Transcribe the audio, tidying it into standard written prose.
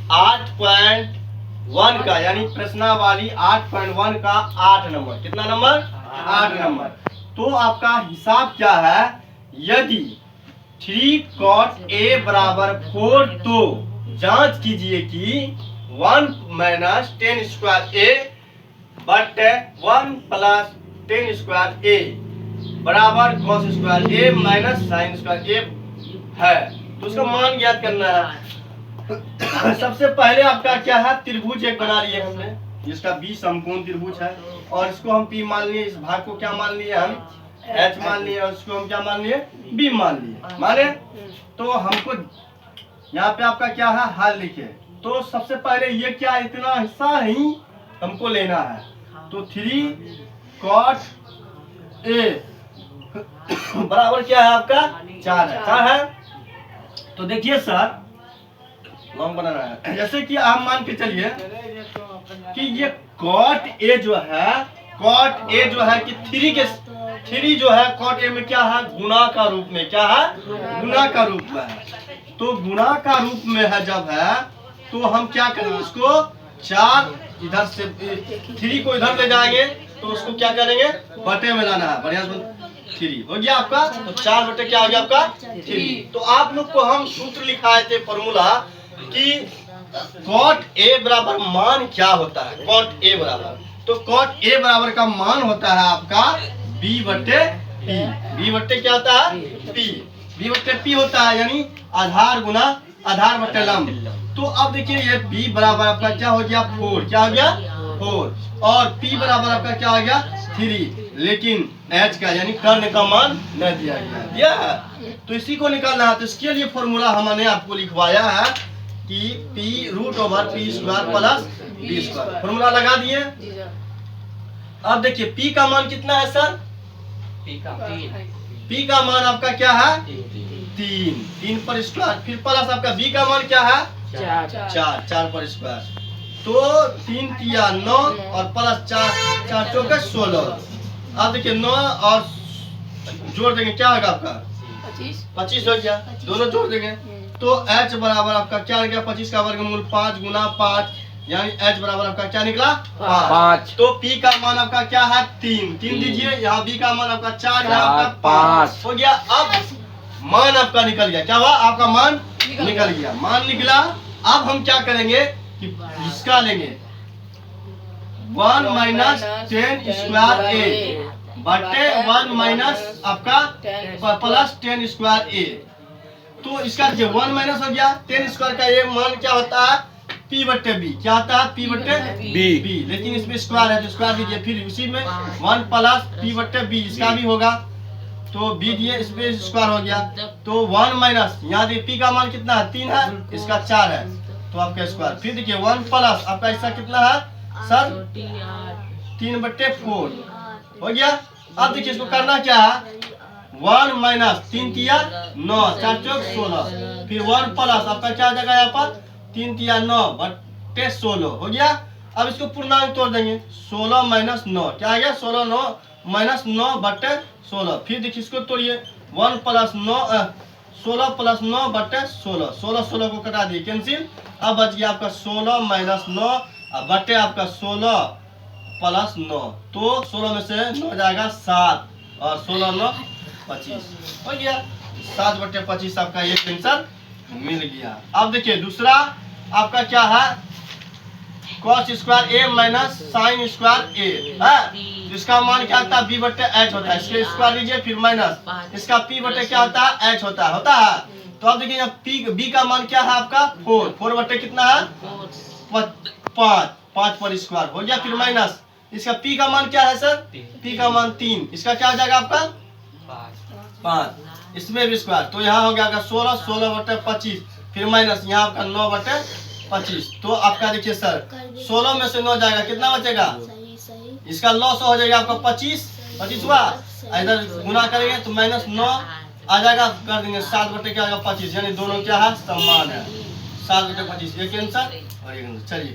8.1 का, यानी प्रश्नावली 8.1 का 8 नंबर, कितना नंबर? 8 नंबर। तो आपका हिसाब क्या है? यदि 3 cot A बराबर 4, तो जांच कीजिए कि 1 minus 10 square A but 1 plus 10 square A बराबर cos square A minus sin square A है। तो उसका मान ज्ञात करना है। सबसे पहले आपका क्या है? त्रिभुज एक बना लिए हमने, जिसका बी समकोण त्रिभुज है, और इसको हम P मान लिए, इस भाग को क्या मान लिए हम? H मान लिए, और इसको हम क्या मान लिए? B मान लिए। माने तो हमको यहाँ पे आपका क्या है? हल लिखे। तो सबसे पहले ये क्या, इतना हिस्सा ही हमको लेना है। तो 3 cot A बराबर क्या है आपका? 4 है। 4 है। तो देखिए सर, लॉन्ग बनाना है। जैसे कि आप मान के चलिए कि ये cot A जो है, cot A जो है कि 3 जो है cot A में क्या है? गुणा का रूप में, क्या है? गुणा का रूप में है। तो गुणा का रूप में है जब है, तो हम क्या करेंगे? इसको 4 इधर से 3 को इधर ले जाएंगे, तो उसको क्या करेंगे? बटे में लाना है। बढ़िया, 3 हो गया आपका। तो 4 बटे क्या हो गया आपका? 3। तो आप लोग को हम सूत्र लिखाए थे, फॉर्मूला, कि cot A बराबर मान क्या होता है? cot A बराबर, तो cot A बराबर का मान होता है आपका B बटे P। B बटे क्या होता है? P। B बटे P होता है, यानी आधार गुना आधार बटे लंब। तो अब देखिए ये B बराबर आपका क्या हो गया? 4। क्या हो गया? 4। और P बराबर आपका क्या हो गया? 3। लेकिन H का यानी कर्ण का मान न दिया गया। दिया है, तो इसी को निकालना है। तो इसके लिए फॉर्मूला हमने आपको लिखवाया है कि P√P² plus B square. Formula लगा दिए। अब देखिए P का मान कितना है सर? P का मान आपका क्या है? 3 पर स्क्वायर, फिर प्लस आपका B का मान क्या है? 4 पर स्क्वायर। तो 3 तिया 9 और प्लस 4 चौके 16। अब देखिए 9 और जोड़ देंगे, क्या होगा आपका? 25 हो गया। दोनों जोड़ देंगे, तो H बराबर आपका क्या हो गया? 25 का वर्गमूल 5 गुना 5, यानी H बराबर आपका क्या निकला? 5। तो P का मान आपका क्या है? 3 दीजिए। यहाँ B का मान आपका 4, यहाँ आपका 5 हो गया। अब मान आपका निकल गया। क्या हुआ? आपका मान निकल गया। मान निकला। अब हम क्या करेंगे कि इसका लेंगे 1 माइनस 10 स्क्वायर A बटे 1 माइनस आपका प्लस 10 स्क्वायर A। तो इसका 1 माइनस हो गया 10 स्क्वायर का। ये मान क्या होता है? P बटे B। क्या होता है? P बटे B। लेकिन इसमें स्क्वायर है, तो स्क्वायर दीजिए। फिर उसी में 1 प्लस P बटे B, इसका भी होगा, तो B दिए, इसमें स्क्वायर हो गया। तो 1 माइनस, यहाँ देखिए P का मान कितना है? 3 है, इसका 4 है, तो आपका स्क्वायर। फिर देखिए 1 प्लस आपका इसका कितना है सर? 3 बटे 4 हो गया। अब देखिए इसको करना क्या है? 1 माइनस 3 तिया 9, 4 चौक 16, फिर 1 प्लस आपका क्या आ जाएगा? यहाँ पर 3 तिया 9 बटे 16 हो गया। अब इसको पूर्णांक तोड़ देंगे। 16 माइनस 9 क्या आ गया? 16 9 माइनस 9 बटे 16। फिर देखिए इसको तोड़िए। 1 प्लस 9 16 प्लस 9 बटे 16। 16 को कटा दिए, कैंसिल। अब बच गया आपका 16 माइनस 9 बटे आपका 16 प्लस 9। तो 16 में से 9 जाएगा 7, और 16 9 25 हो गया। 7 बटे 25 आपका ये आंसर मिल गया। अब देखिए दूसरा आपका क्या है? cos square A minus sine square A है। इसका मान क्या होता है? B बटे H होता है। इसके स्क्वायर लीजिए, फिर माइनस इसका P बटे क्या होता है? H होता है। तो अब देखिए यहाँ B का मान क्या है आपका? 4 बटे कितना है? 5 पर स्क्वायर हो गया, फिर माइनस इसका P का मान क्या है सर? P का मान 3, इसका क्या हो जाएगा आपका? 5, इसमें भी स्क्वायर, तो यहाँ हो गया 16 बटे 25, फिर माइनस यहाँ आपका 9 बटे 25। तो आपका देखिए सर 16 में से 9 जाएगा, कितना बचेगा? इसका लॉस हो जाएगा आपका 25 हुआ। इधर गुना करेंगे तो माइनस 9 आ जाएगा, कर देंगे 7 बटे क्या आएगा? 25, यानी दोनों क्या है? समान है। 7 बटे 25 एक आंसर और एक आंसर। चलिए